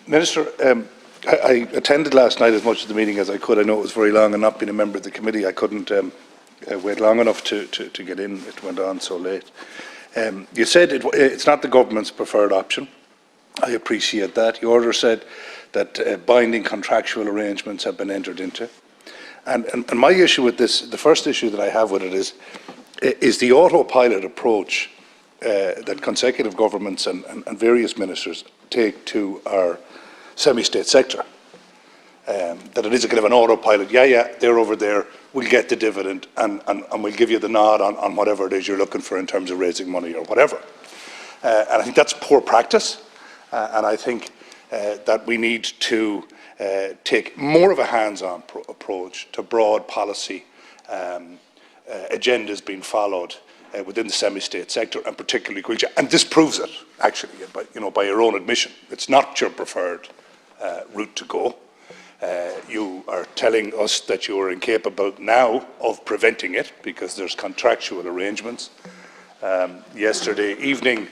Minister, I attended last night as much of the meeting as I could. I know it was very long, and not being a member of the committee, I couldn't wait long enough to get in. It went on so late. You said it's not the government's preferred option. I appreciate that. You also said that binding contractual arrangements have been entered into. And my issue with this, the first issue that I have with it is the autopilot approach that consecutive governments and various ministers take to our semi-state sector. That it is a kind of an autopilot. Yeah, they're over there. We'll get the dividend and we'll give you the nod on whatever it is you're looking for in terms of raising money or whatever. And I think that's poor practice. And I think that we need to take more of a hands-on approach to broad policy agendas being followed within the semi-state sector, and particularly Coillte. And this proves it, actually, by your own admission. It's not your preferred route to go. You are telling us that you are incapable now of preventing it because there's contractual arrangements. Yesterday evening,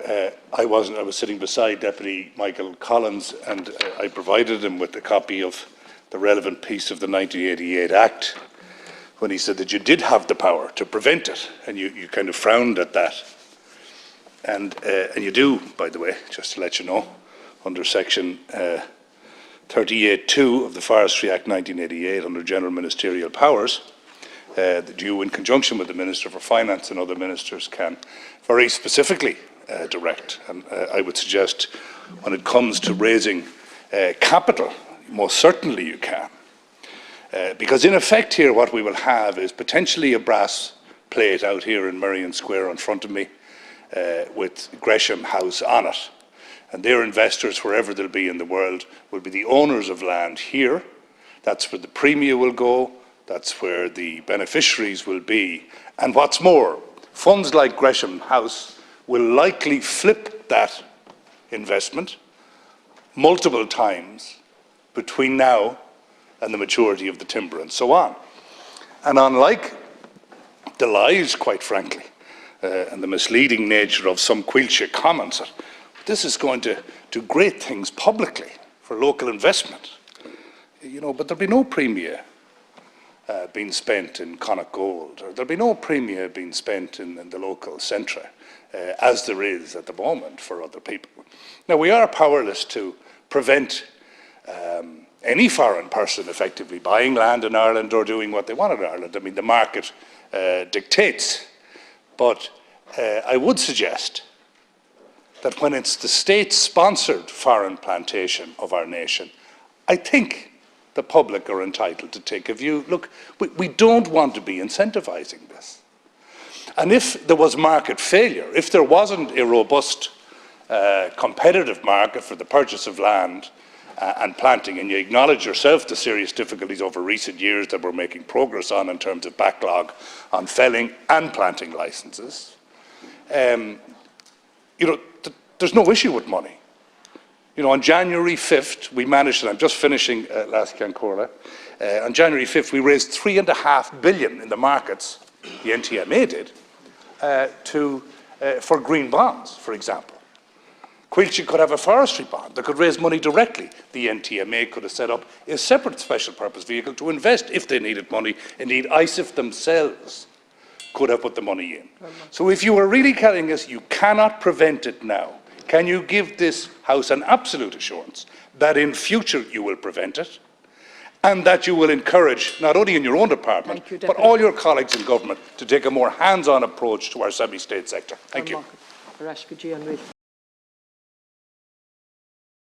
I was sitting beside Deputy Michael Collins, and I provided him with a copy of the relevant piece of the 1988 Act, when he said that you did have the power to prevent it, and you kind of frowned at that. And you do, by the way, just to let you know, under Section 38(2) of the Forestry Act 1988, under General Ministerial Powers, that you, in conjunction with the Minister for Finance and other ministers, can very specifically direct. And I would suggest, when it comes to raising capital, most certainly you can. Because in effect here what we will have is potentially a brass plate out here in Merrion Square in front of me with Gresham House on it. And their investors, wherever they'll be in the world, will be the owners of land here. That's where the premium will go. That's where the beneficiaries will be. And what's more, funds like Gresham House will likely flip that investment multiple times between now and the maturity of the timber and so on. And unlike the lies, quite frankly, and the misleading nature of some Coillte comments, this is going to do great things publicly for local investment. But there'll be no premium being spent in Connacht Gold, or there'll be no premium being spent in the local centre, as there is at the moment for other people. Now, we are powerless to prevent any foreign person effectively buying land in Ireland or doing what they want in Ireland. I mean, the market dictates. But I would suggest that when it's the state-sponsored foreign plantation of our nation, I think the public are entitled to take a view. Look, we don't want to be incentivising this. And if there was market failure, if there wasn't a robust competitive market for the purchase of land and planting, and you acknowledge yourself the serious difficulties over recent years that we're making progress on in terms of backlog on felling and planting licences, there's no issue with money. On January 5th, we managed, and I'm just finishing last Cancora, on January 5th we raised $3.5 billion in the markets, the NTMA did, for green bonds, for example. Coillte could have a forestry bond that could raise money directly. The NTMA could have set up a separate special purpose vehicle to invest if they needed money. Indeed, ISIF themselves could have put the money in. So if you are really telling us you cannot prevent it now, can you give this House an absolute assurance that in future you will prevent it, and that you will encourage, not only in your own department, but all your colleagues in government, to take a more hands-on approach to our semi-state sector? Thank you.